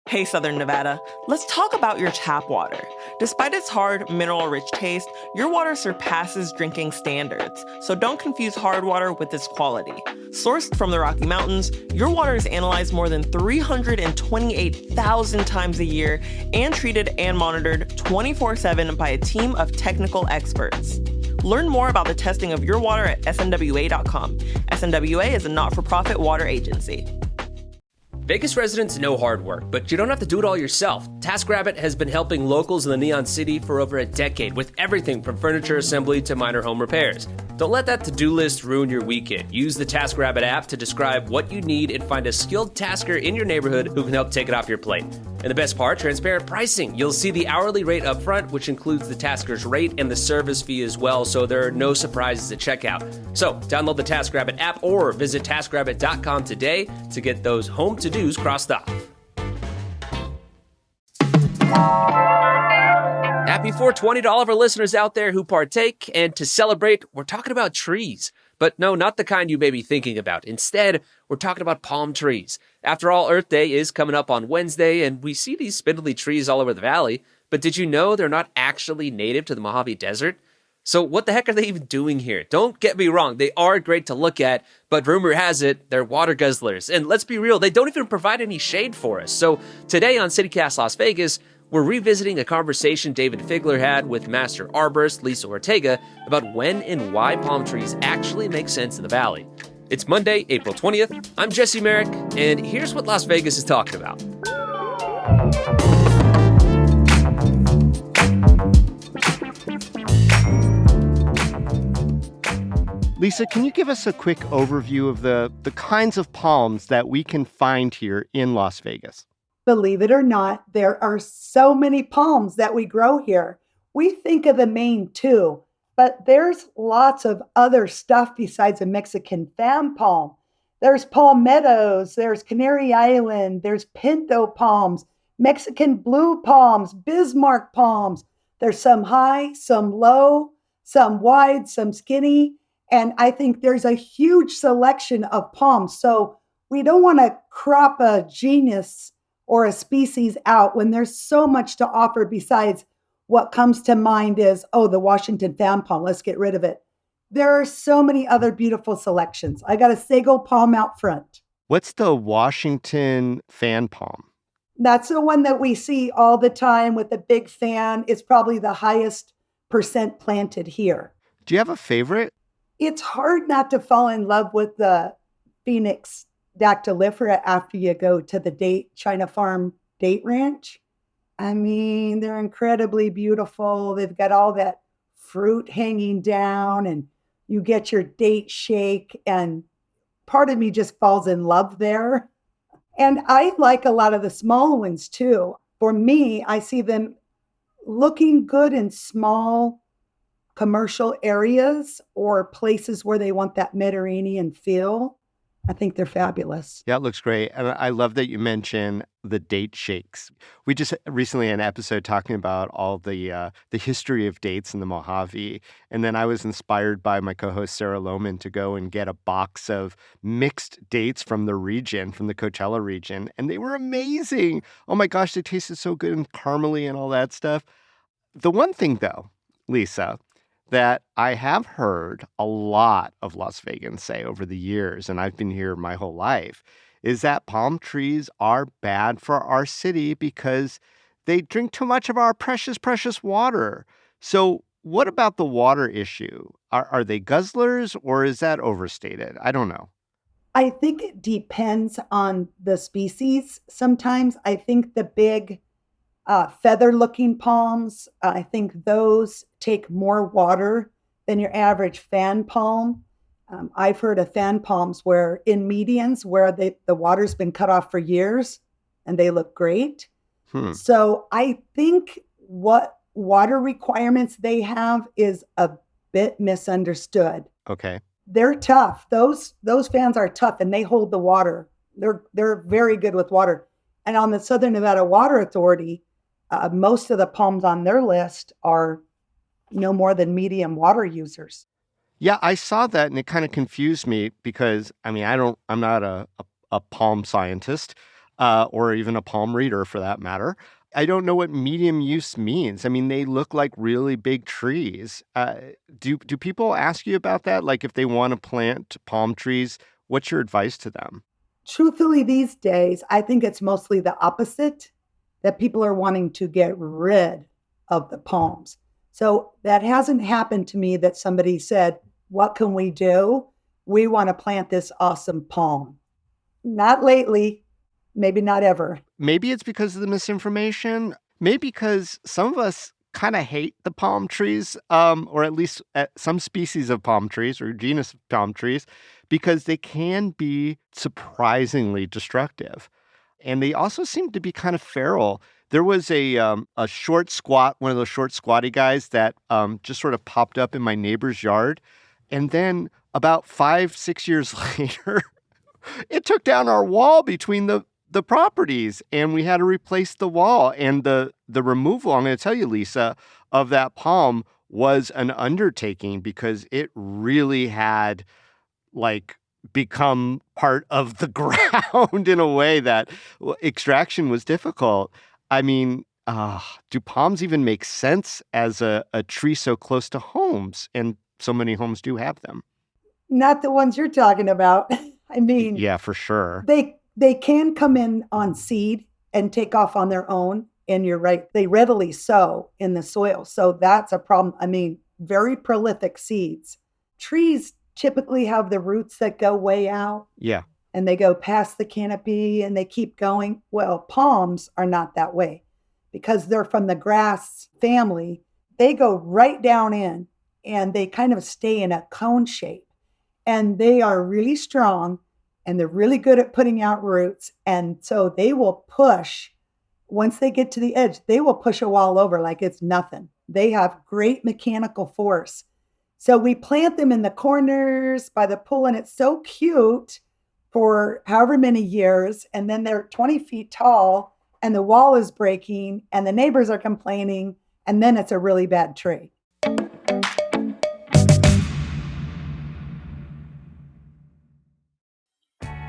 Hey, Southern Nevada, let's talk about your tap water. Despite its hard, mineral-rich taste, your water surpasses drinking standards, so don't confuse hard water with its quality. Sourced from the Rocky Mountains, your water is analyzed more than 328,000 times a year and treated and monitored 24/7 by a team of technical experts. Learn more about the testing of your water at snwa.com. SNWA is a not-for-profit water agency. Vegas residents know hard work, but you don't have to do it all yourself. TaskRabbit has been helping locals in the Neon City for over a decade with everything from furniture assembly to minor home repairs. Don't let that to-do list ruin your weekend. Use the TaskRabbit app to describe what you need and find a skilled tasker in your neighborhood who can help take it off your plate. And the best part, transparent pricing. You'll see the hourly rate up front, which includes the tasker's rate and the service fee as well, so there are no surprises at checkout. So download the TaskRabbit app or visit TaskRabbit.com today to get those home to-dos crossed off. Happy 420 to all of our listeners out there who partake, and to celebrate, we're talking about trees. But no, not the kind you may be thinking about. Instead, we're talking about palm trees. After all, Earth Day is coming up on Wednesday, and we see these spindly trees all over the valley. But did you know they're not actually native to the Mojave Desert? So what the heck are they even doing here? Don't get me wrong, they are great to look at, but rumor has it, they're water guzzlers. And let's be real, they don't even provide any shade for us. So today on CityCast Las Vegas, we're revisiting a conversation Dayvid Figler had with master arborist Lisa Ortega about when and why palm trees actually make sense in the valley. It's Monday, April 20th. I'm Jesse Merrick, and here's what Las Vegas is talking about. Lisa, can you give us a quick overview of the kinds of palms that we can find here in Las Vegas? Believe it or not, there are so many palms that we grow here. We think of the main two, but there's lots of other stuff besides a Mexican fan palm. There's palmettos, there's Canary Island, there's pinto palms, Mexican blue palms, Bismarck palms. There's some high, some low, some wide, some skinny. And I think there's a huge selection of palms. So we don't want to crop a genus or a species out when there's so much to offer besides what comes to mind is, the Washington fan palm, let's get rid of it. There are so many other beautiful selections. I got a sago palm out front. What's the Washington fan palm? That's the one that we see all the time with the big fan. It's probably the highest percent planted here. Do you have a favorite? It's hard not to fall in love with the Phoenix dactylifera after you go to the China Farm date ranch. I mean, they're incredibly beautiful. They've got all that fruit hanging down and you get your date shake, and part of me just falls in love there. And I like a lot of the small ones too. For me, I see them looking good in small commercial areas or places where they want that Mediterranean feel. I think they're fabulous. Yeah, it looks great. And I love that you mentioned the date shakes. We just recently had an episode talking about all the history of dates in the Mojave. And then I was inspired by my co-host Sarah Lohman to go and get a box of mixed dates from the region, from the Coachella region. And they were amazing. Oh my gosh, they tasted so good and caramely and all that stuff. The one thing though, Lisa, that I have heard a lot of Las Vegans say over the years, and I've been here my whole life, is that palm trees are bad for our city because they drink too much of our precious, precious water. So what about the water issue? Are they guzzlers or is that overstated? I don't know. I think it depends on the species. Sometimes I think the big feather-looking palms, I think those take more water than your average fan palm. I've heard of fan palms where in medians where the water's been cut off for years and they look great. So I think what water requirements they have is a bit misunderstood. Okay. They're tough. Those fans are tough and they hold the water. They're very good with water. And on the Southern Nevada Water Authority, most of the palms on their list are no more than medium water users. Yeah, I saw that and it kind of confused me because, I mean, I'm not a palm scientist. or even a palm reader for that matter. I don't know what medium use means. I mean, they look like really big trees. Do people ask you about that? Like if they want to plant palm trees, what's your advice to them? Truthfully, these days, I think it's mostly the opposite, that people are wanting to get rid of the palms. So that hasn't happened to me that somebody said, what can we do? We want to plant this awesome palm. Not lately, maybe not ever. Maybe it's because of the misinformation. Maybe because some of us kind of hate the palm trees, or at least some species of palm trees or genus of palm trees, because they can be surprisingly destructive. And they also seem to be kind of feral. There was a short squat, one of those short squatty guys that just sort of popped up in my neighbor's yard. And then about 5-6 years later, it took down our wall between the properties, and we had to replace the wall. And the removal, I'm going to tell you, Lisa, of that palm was an undertaking because it really had like become part of the ground in a way that extraction was difficult. I mean, do palms even make sense as a tree so close to homes? And so many homes do have them. Not the ones you're talking about. I mean, Yeah, for sure. they can come in on seed and take off on their own. And you're right, they readily sow in the soil. So that's a problem. I mean, very prolific seeds. Trees typically have the roots that go way out. Yeah. And they go past the canopy and they keep going. Well, palms are not that way because they're from the grass family. They go right down in and they kind of stay in a cone shape. And they are really strong and they're really good at putting out roots. And so they will push, once they get to the edge, they will push a wall over like it's nothing. They have great mechanical force. So we plant them in the corners by the pool, and it's so cute for however many years. And then they're 20 feet tall and the wall is breaking and the neighbors are complaining. And then it's a really bad tree.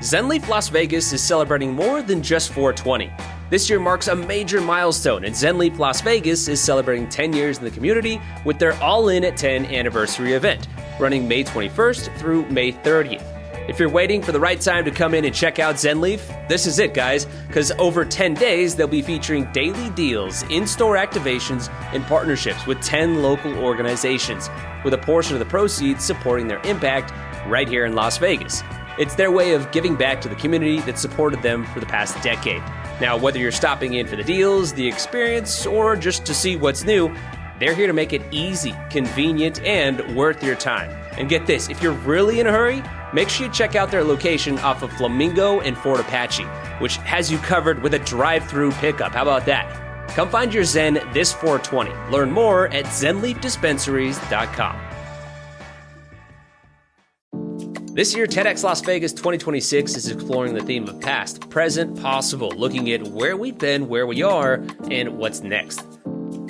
Zenleaf Las Vegas is celebrating more than just 420. This year marks a major milestone, and Zenleaf Las Vegas is celebrating 10 years in the community with their All In at 10 anniversary event, running May 21st through May 30th. If you're waiting for the right time to come in and check out Zenleaf, this is it, guys, because over 10 days, they'll be featuring daily deals, in-store activations, and partnerships with 10 local organizations, with a portion of the proceeds supporting their impact right here in Las Vegas. It's their way of giving back to the community that supported them for the past decade. Now, whether you're stopping in for the deals, the experience, or just to see what's new, they're here to make it easy, convenient, and worth your time. And get this, if you're really in a hurry, make sure you check out their location off of Flamingo and Fort Apache, which has you covered with a drive-through pickup. How about that? Come find your Zen this 420. Learn more at zenleafdispensaries.com. This year, TEDx Las Vegas 2026 is exploring the theme of past, present, possible, looking at where we've been, where we are, and what's next.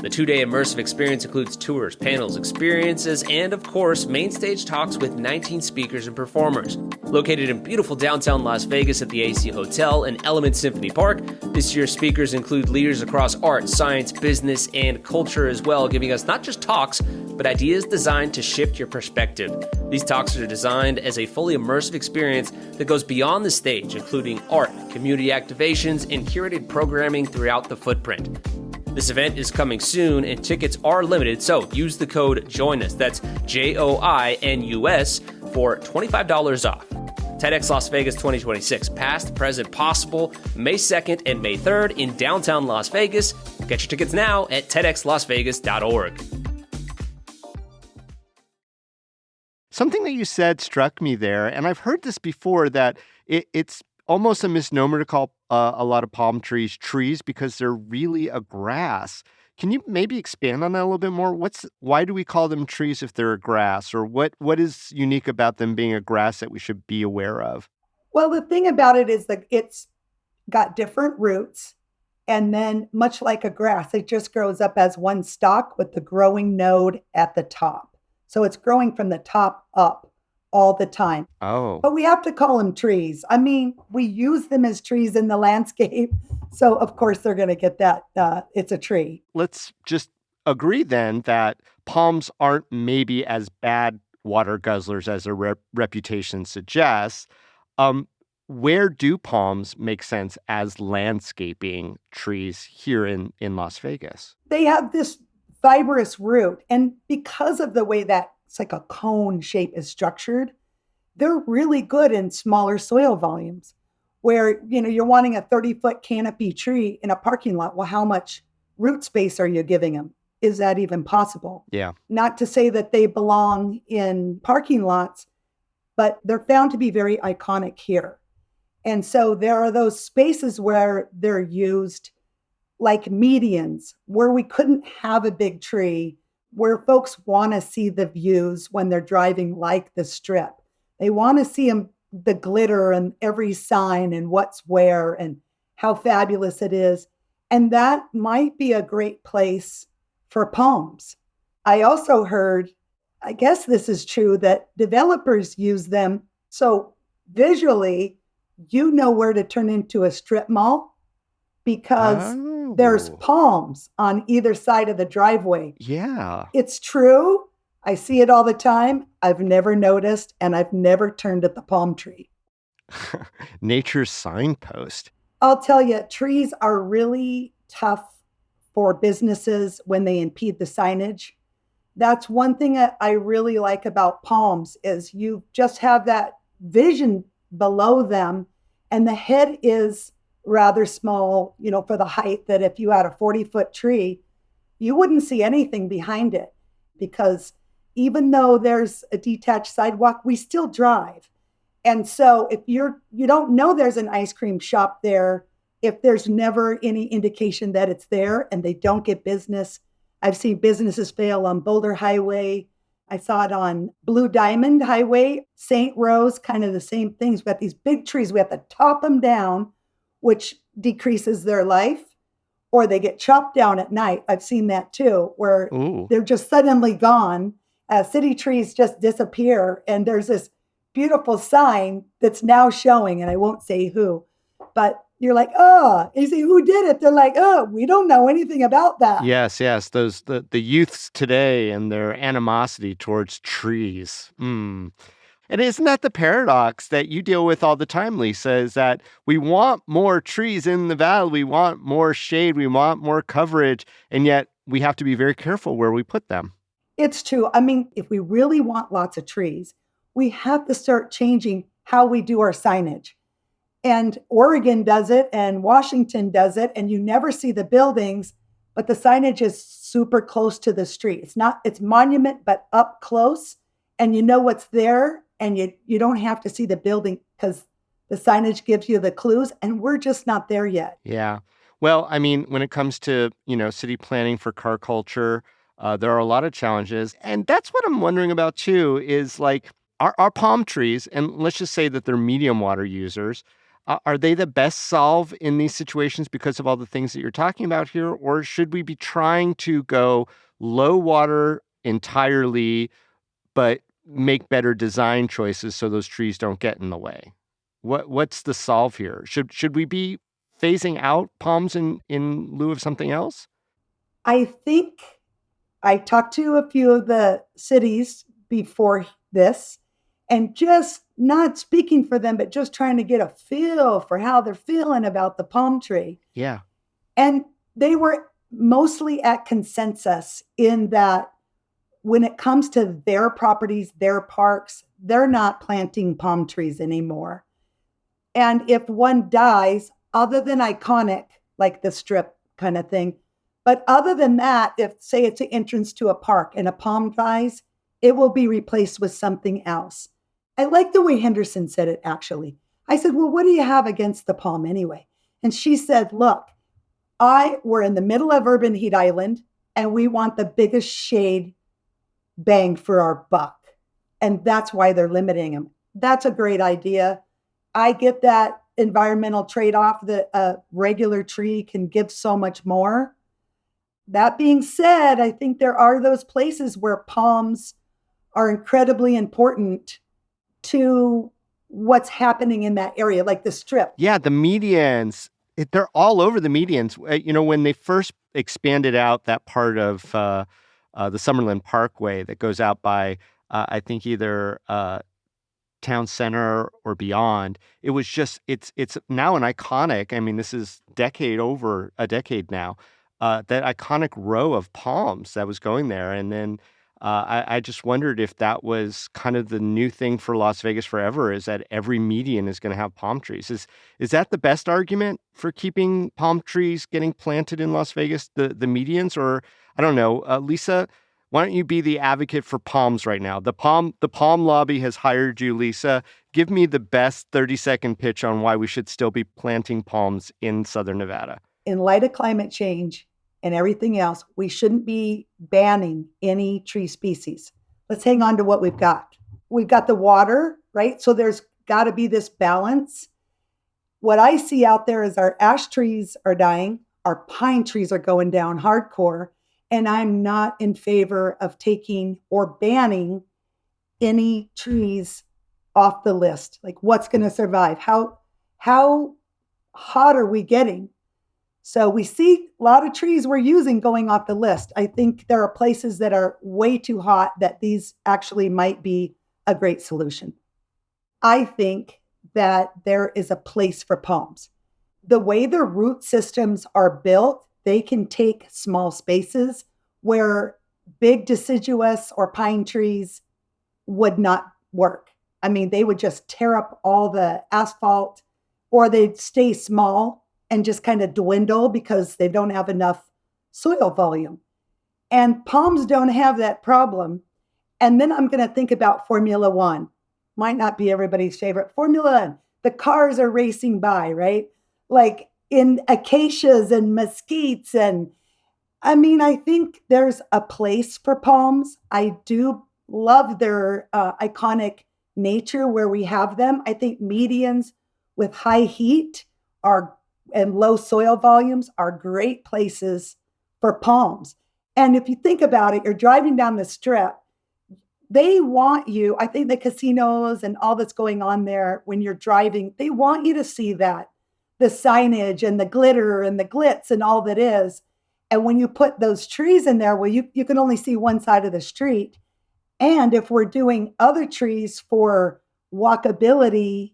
The 2-day immersive experience includes tours, panels, experiences, and of course, main stage talks with 19 speakers and performers. Located in beautiful downtown Las Vegas at the AC Hotel and Element Symphony Park, this year's speakers include leaders across art, science, business, and culture as well, giving us not just talks, but ideas designed to shift your perspective. These talks are designed as a fully immersive experience that goes beyond the stage, including art, community activations, and curated programming throughout the footprint. This event is coming soon, and tickets are limited, so use the code JOINUS, that's JOINUS, for $25 off. TEDx Las Vegas 2026, past, present, possible, May 2nd and May 3rd in downtown Las Vegas. Get your tickets now at TEDxLasVegas.org. Something that you said struck me there, and I've heard this before, that it's almost a misnomer to call a lot of palm trees because they're really a grass. Can you maybe expand on that a little bit more? Why do we call them trees if they're a grass? Or what is unique about them being a grass that we should be aware of? Well, the thing about it is that it's got different roots. And then much like a grass, it just grows up as one stalk with the growing node at the top. So it's growing from the top up all the time. Oh, But we have to call them trees. I mean, we use them as trees in the landscape. So, of course, they're going to get that. It's a tree. let's just agree then that palms aren't maybe as bad water guzzlers as their reputation suggests. Um, where do palms make sense as landscaping trees here in Las Vegas? They have this fibrous root. And because of the way that it's like a cone shape is structured, they're really good in smaller soil volumes where, you're wanting a 30-foot canopy tree in a parking lot. Well, how much root space are you giving them? Is that even possible? Yeah. Not to say that they belong in parking lots, but they're found to be very iconic here. And so there are those spaces where they're used like medians, where we couldn't have a big tree, where folks want to see the views when they're driving, like the Strip. They want to see the glitter and every sign and what's where and how fabulous it is. And that might be a great place for palms. I also heard, I guess this is true, that developers use them. So visually, you know where to turn into a strip mall because there's Oh, palms on either side of the driveway. yeah. It's true. I see it all the time. I've never noticed, and I've never turned at the palm tree. Nature's signpost. I'll tell you, trees are really tough for businesses when they impede the signage. That's one thing that I really like about palms is you just have that vision below them, and the head is rather small, for the height, that if you had a 40-foot tree, you wouldn't see anything behind it, because even though there's a detached sidewalk, we still drive. And so if you don't know there's an ice cream shop there, if there's never any indication that it's there and they don't get business. I've seen businesses fail on Boulder Highway. I saw it on Blue Diamond Highway, St. Rose, kind of the same things. We got these big trees. We have to top them down, which decreases their life, or they get chopped down at night. I've seen that too, where Ooh. they're just suddenly gone. City trees just disappear. And there's this beautiful sign that's now showing, and I won't say who, but you're like, oh, you say, who did it? They're like, oh, we don't know anything about that. Yes. Those the youths today and their animosity towards trees. And isn't that the paradox that you deal with all the time, Lisa, is that we want more trees in the valley, we want more shade, we want more coverage, and yet we have to be very careful where we put them. It's true. I mean, if we really want lots of trees, we have to start changing how we do our signage. And Oregon does it, and Washington does it, and you never see the buildings, but the signage is super close to the street. It's monument, but up close, and you know what's there, and you don't have to see the building because the signage gives you the clues, and we're just not there yet. Yeah. Well, I mean, when it comes to, city planning for car culture, there are a lot of challenges. And that's what I'm wondering about too, is like, our palm trees, and let's just say that they're medium water users, are they the best solve in these situations because of all the things that you're talking about here? Or should we be trying to go low water entirely, but make better design choices so those trees don't get in the way? What's the solve here? Should we be phasing out palms in lieu of something else? I think I talked to a few of the cities before this, and just not speaking for them, but just trying to get a feel for how they're feeling about the palm tree. Yeah. And they were mostly at consensus in that when it comes to their properties, their parks, they're not planting palm trees anymore. And if one dies, other than iconic, like the Strip kind of thing, but other than that, if say it's an entrance to a park and a palm dies, it will be replaced with something else. I like the way Henderson said it, actually. I said, well, what do you have against the palm anyway? And she said, look, we're in the middle of Urban Heat Island, and we want the biggest shade bang for our buck. And that's why they're limiting them. That's a great idea. I get that environmental trade-off that a regular tree can give so much more. That being said, I think there are those places where palms are incredibly important to what's happening in that area, like the Strip. Yeah, the medians, they're all over the medians. When they first expanded out that part of the Summerlin Parkway that goes out by, I think, either Town Center or beyond, it was just, it's now an iconic, I mean, this is over a decade now, that iconic row of palms that was going there. And then I just wondered if that was kind of the new thing for Las Vegas forever, is that every median is going to have palm trees. Is that the best argument for keeping palm trees getting planted in Las Vegas, the medians? Or, I don't know, Lisa, why don't you be the advocate for palms right now? The palm lobby has hired you, Lisa. Give me the best 30-second pitch on why we should still be planting palms in Southern Nevada. In light of climate change and everything else, we shouldn't be banning any tree species. Let's hang on to what we've got. We've got the water, right? So there's got to be this balance. What I see out there is our ash trees are dying. Our pine trees are going down hardcore. And I'm not in favor of taking or banning any trees off the list. Like, what's going to survive? How hot are we getting? So we see a lot of trees we're using going off the list. I think there are places that are way too hot that these actually might be a great solution. I think that there is a place for palms. The way the root systems are built, they can take small spaces where big deciduous or pine trees would not work. I mean, they would just tear up all the asphalt, or they'd stay small and just kind of dwindle because they don't have enough soil volume. And palms don't have that problem. And then I'm going to think about Formula One. Might not be everybody's favorite. Formula One, the cars are racing by, right? Like in acacias and mesquites. And I mean, I think there's a place for palms. I do love their iconic nature where we have them. I think medians with high heat and low soil volumes are great places for palms. And if you think about it, you're driving down the Strip. They want you, I think the casinos and all that's going on there when you're driving, they want you to see that, the signage and the glitter and the glitz and all that is. And when you put those trees in there, well, you can only see one side of the street. And if we're doing other trees for walkability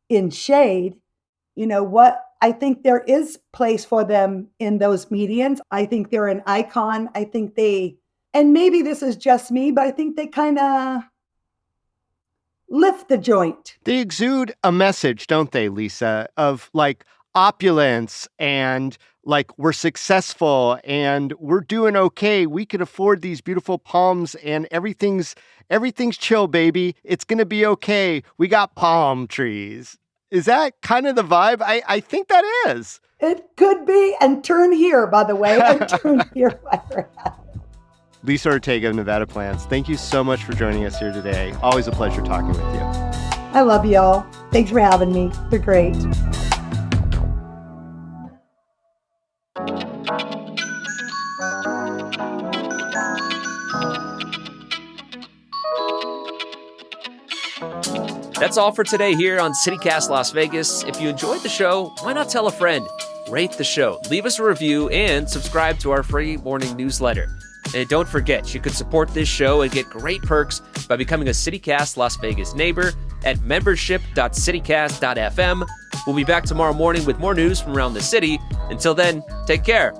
in shade, you know what? I think there is place for them in those medians. I think they're an icon. I think and maybe this is just me, but I think they kind of lift the joint. They exude a message, don't they, Lisa, of like opulence and like we're successful and we're doing okay. We could afford these beautiful palms and everything's chill, baby. It's going to be okay. We got palm trees. Is that kind of the vibe? I think that is. It could be. And turn here, by the way. And turn here while we're at it. Lisa Ortega of Nevada Plants, thank you so much for joining us here today. Always a pleasure talking with you. I love y'all. Thanks for having me. They're great. That's all for today here on CityCast Las Vegas. If you enjoyed the show, why not tell a friend? Rate the show, leave us a review, and subscribe to our free morning newsletter. And don't forget, you can support this show and get great perks by becoming a CityCast Las Vegas neighbor at membership.citycast.fm. We'll be back tomorrow morning with more news from around the city. Until then, take care.